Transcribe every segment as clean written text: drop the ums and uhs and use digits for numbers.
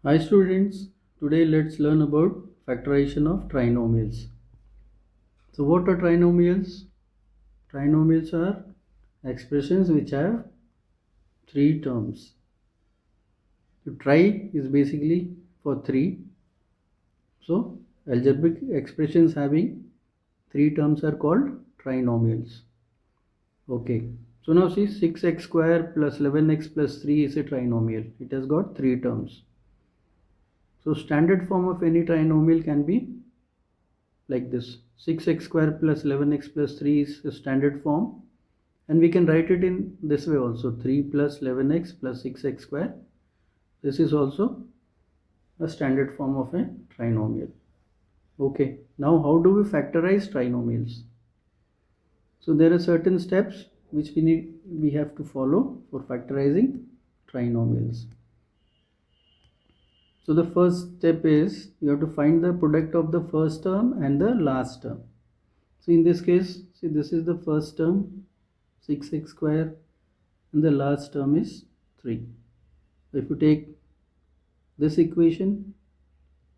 Hi students, today let's learn about factorization of trinomials. So what are trinomials? Trinomials are expressions which have three terms. So tri is basically for three. So algebraic expressions having three terms are called trinomials. Okay. So now see 6x square plus 11x plus 3 is a trinomial. It has got three terms. So standard form of any trinomial can be like this. 6x square plus 11x plus 3 is a standard form, and we can write it in this way also. 3 plus 11x plus 6x square, this is also a standard form of a trinomial. Okay, now how do we factorize trinomials? So there are certain steps which we have to follow for factorizing trinomials. So the first step is you have to find the product of the first term and the last term. So in this case, see, this is the first term 6x square and the last term is 3. So if you take this equation,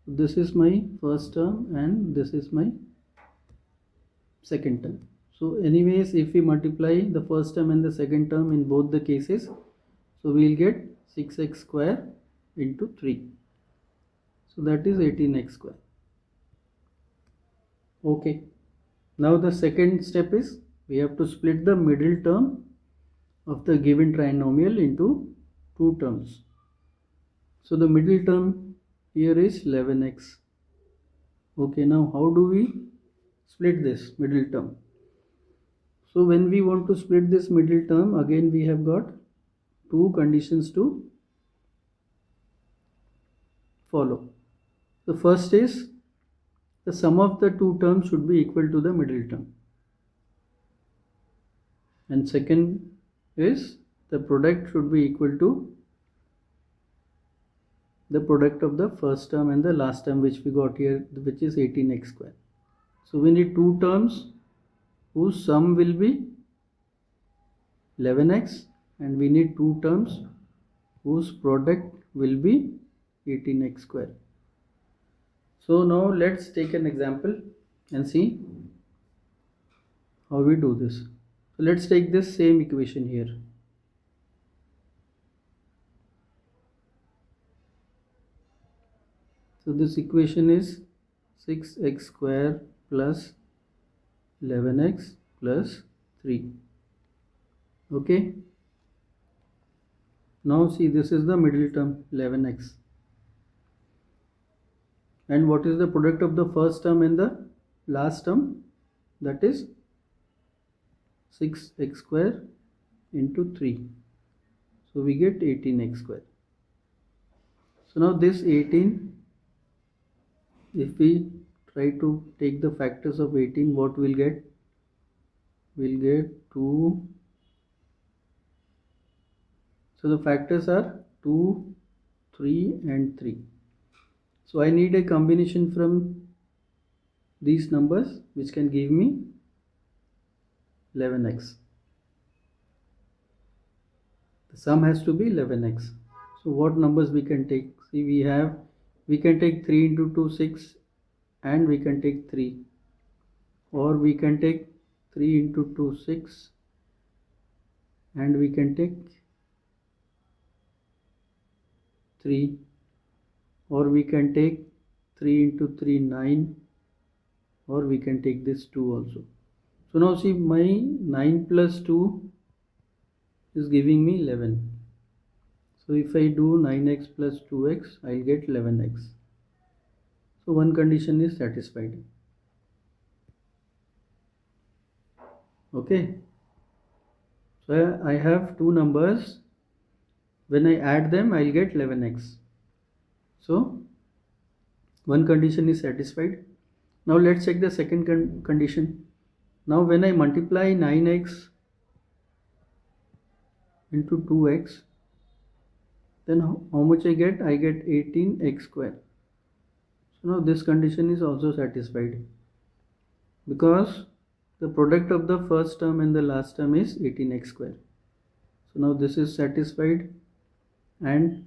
this is my first term and this is my second term. So anyways, if we multiply the first term and the second term in both the cases, so we will get 6x square into 3. So that is 18x square. Okay. Now the second step is we have to split the middle term of the given trinomial into two terms. So the middle term here is 11x. Okay, now how do we split this middle term? So when we want to split this middle term, again we have got two conditions to follow. The first is the sum of the two terms should be equal to the middle term. And second is the product should be equal to the product of the first term and the last term which we got here, which is 18x square. So we need two terms whose sum will be 11x, and we need two terms whose product will be 18x square. So now let's take an example and see how we do this. So let's take this same equation here. So this equation is 6x square plus 11x plus 3. Okay. Now see, this is the middle term 11x. And what is the product of the first term and the last term? That is 6x square into 3. So we get 18x square. So now this 18, if we try to take the factors of 18, what we'll get? We'll get 2. So the factors are 2, 3 and 3. So I need a combination from these numbers which can give me 11x. The sum has to be 11x. So what numbers we can take? See, we can take 3 into 2, 6, and we can take 3, or we can take 3 into 2, 6, and we can take 3, or we can take 3 into 3, 9, or we can take this 2 also. So now see, my 9 plus 2 is giving me 11. So if I do 9x plus 2x, I'll get 11x. So one condition is satisfied. Okay. So I have two numbers. When I add them, I'll get 11x. So one condition is satisfied. Now let's check the second condition. Now when I multiply 9x into 2x, then how much I get? I get 18x square. So now this condition is also satisfied, because the product of the first term and the last term is 18x square. So now this is satisfied, and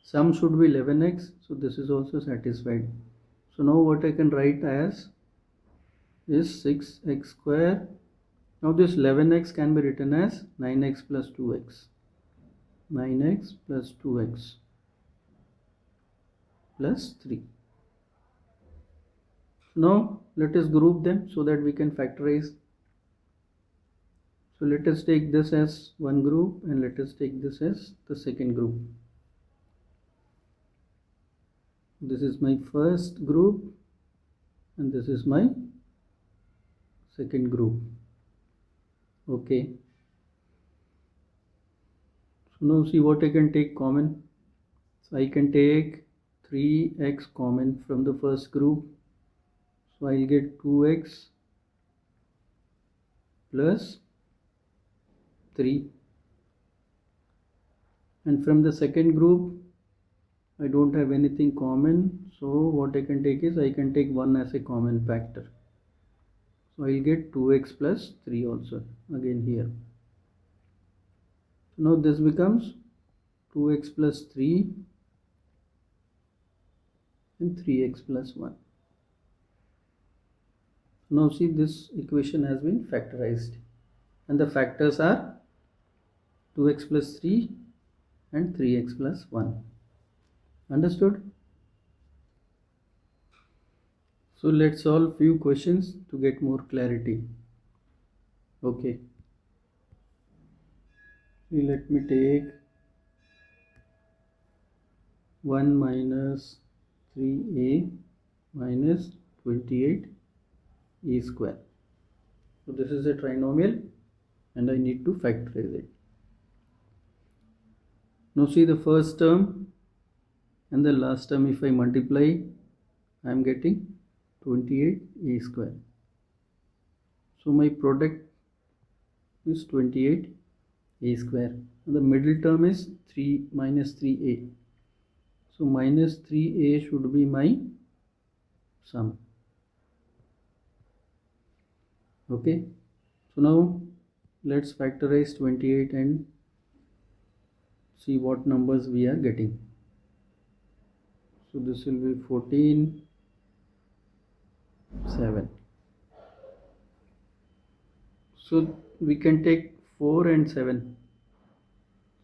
Sum should be 11x, so this is also satisfied. So now what I can write as is 6x square. Now this 11x can be written as 9x plus 2x. 9x plus 2x plus 3. Now let us group them so that we can factorize. So let us take this as one group and let us take this as the second group. This is my first group and this is my second group. Okay. So now see what I can take common. So I can take 3x common from the first group. So I'll get 2x plus 3. And from the second group, I don't have anything common. So what I can take is I can take 1 as a common factor. So I'll get 2x plus 3 also again here. So now this becomes 2x plus 3 and 3x plus 1. Now see, this equation has been factorized and the factors are 2x plus 3 and 3x plus 1. Understood? So let's solve few questions to get more clarity. Okay. Let me take 1 minus 3a minus 28a square. So this is a trinomial and I need to factorize it. Now see, the first term and the last term, if I multiply, I am getting 28a square. So my product is 28a square. And the middle term is 3 minus 3a. So minus 3a should be my sum. Okay. So now let's factorize 28 and see what numbers we are getting. So this will be 14, 7. So we can take 4 and 7.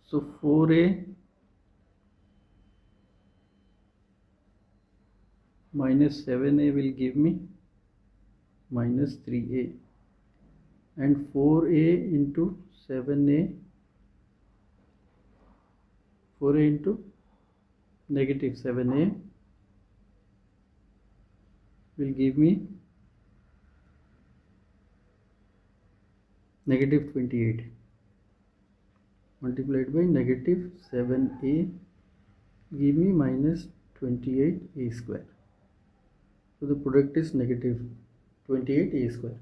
So 4a minus 7a will give me minus 3a, and 4a into 7a, 4a into negative 7a will give me negative 28 multiplied by negative 7a give me minus 28a square. So the product is negative 28a square.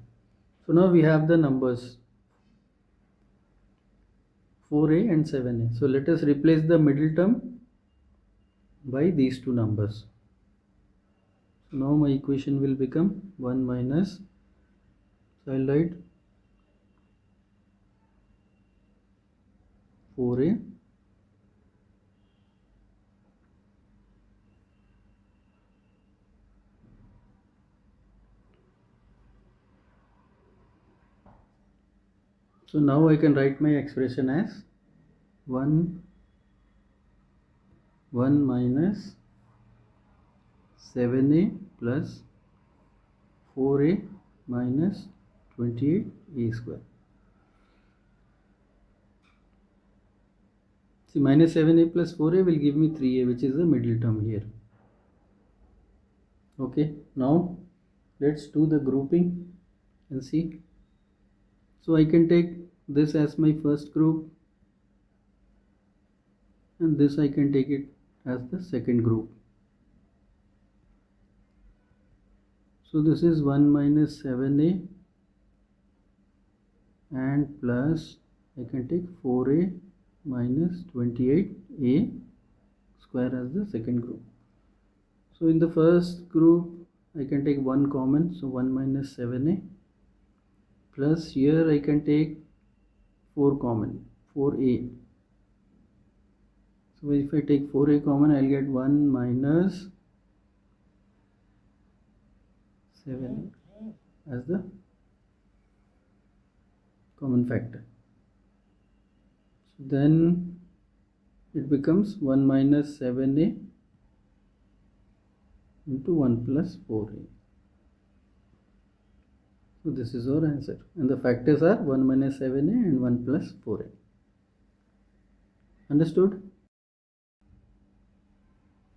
So now we have the numbers 4a and 7a. So let us replace the middle term by these two numbers. So now my equation will become 1 minus, so I'll write 4a so now I can write my expression as 1 minus 7a plus 4a minus 28a square. See, minus 7a plus 4a will give me 3a, which is the middle term here. Okay, now let's do the grouping and see. So I can take this as my first group and this I can take it as the second group. So this is 1 minus 7a and plus I can take 4a minus 28a square as the second group. So in the first group I can take 1 common, so 1 minus 7a plus here I can take 4 common, 4a. So if I take 4a common, I'll get 1 minus 7 as the common factor. So then it becomes 1 minus 7a into 1 plus 4a. So this is our answer, and the factors are 1 minus 7a and 1 plus 4a. Understood?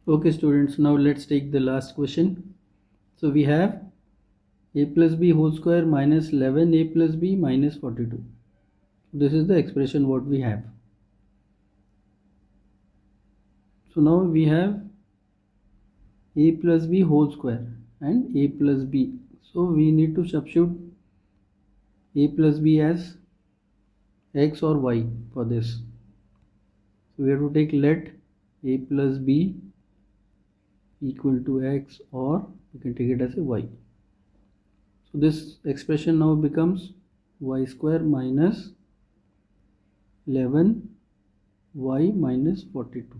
Okay students, now let's take the last question. So we have a plus b whole square minus 11a plus b minus 42. This is the expression what we have. So now we have a plus b whole square and a plus b. So we need to substitute a plus b as x or y for this. So we have to take let a plus b equal to x, or we can take it as a y. So this expression now becomes y square minus 11y minus 42.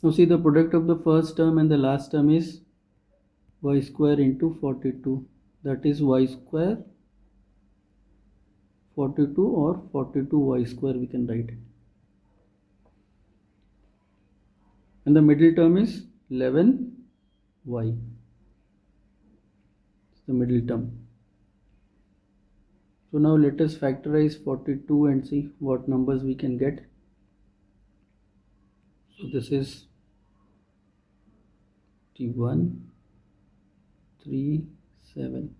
Now see, the product of the first term and the last term is y square into 42, that is y square 42 or 42y square we can write. And the middle term is 11y. It's the middle term. So now let us factorize 42 and see what numbers we can get. So this is T1, 3, 7.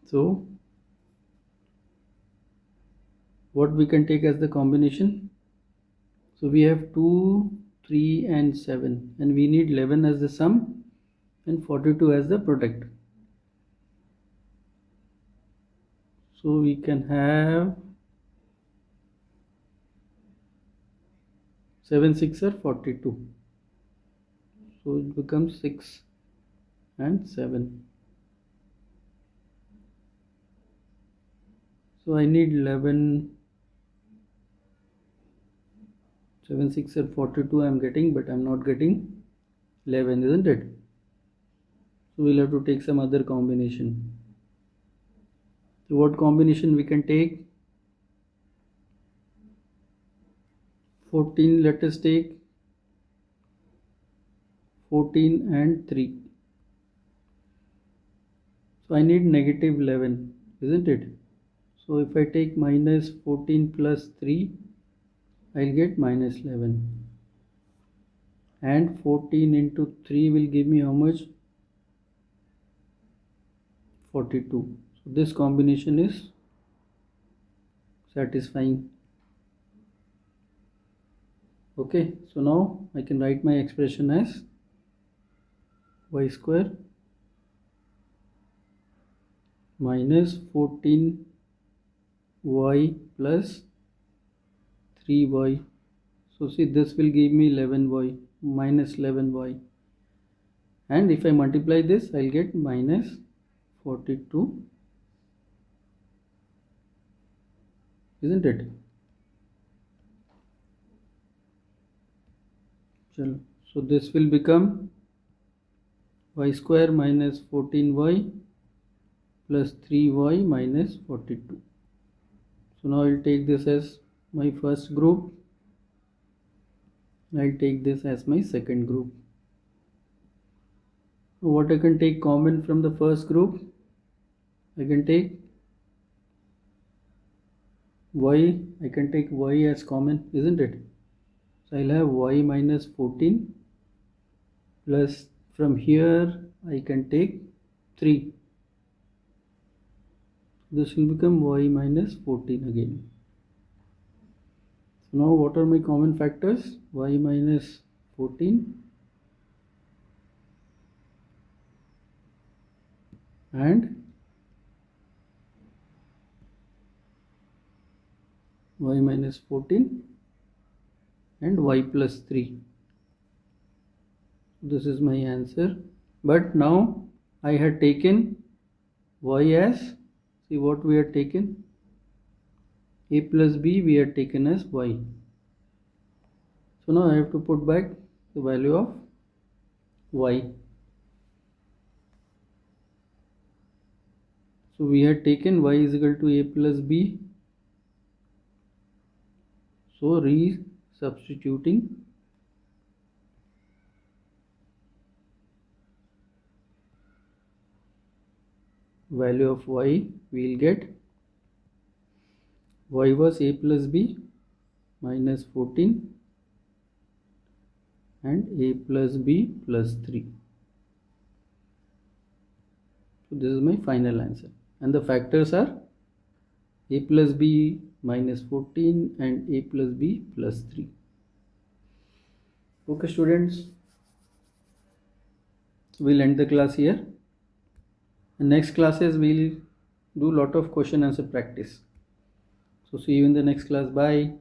So what we can take as the combination? So we have 2, 3 and 7, and we need 11 as the sum and 42 as the product. So we can have 7 6 are 42. So it becomes 6 and 7. So I need 11. 7 6 are 42 I am getting, but I am not getting 11, isn't it? So we'll have to take some other combination. So what combination we can take? 14, let us take 14 and 3. So I need negative 11, isn't it? So if I take minus 14 plus 3, I'll get minus 11. And 14 into 3 will give me how much? 42. So this combination is satisfying. Okay, so now I can write my expression as y square minus 14y plus 3y. So see, this will give me 11y minus 11y, and if I multiply this, I'll get minus 42, isn't it? So this will become y square minus 14y plus 3y minus 42. So now I'll take this as my first group. I'll take this as my second group. What I can take common from the first group? I can take y. I can take y as common, isn't it? So I'll have y minus 14 plus, from here I can take 3. This will become y minus 14 again. So now what are my common factors? Y minus 14 and y minus 14 and y plus 3. This is my answer. But now I had taken y as, see what we had taken, a plus b we had taken as y. So now I have to put back the value of y. So we had taken y is equal to a plus b. So re-substituting value of y, we will get y was a plus b minus 14 and a plus b plus 3. So this is my final answer, and the factors are a plus b minus 14 and a plus b plus 3. Okay students, we'll end the class here. In next classes we'll do lot of question answer practice. So see you in the next class. Bye.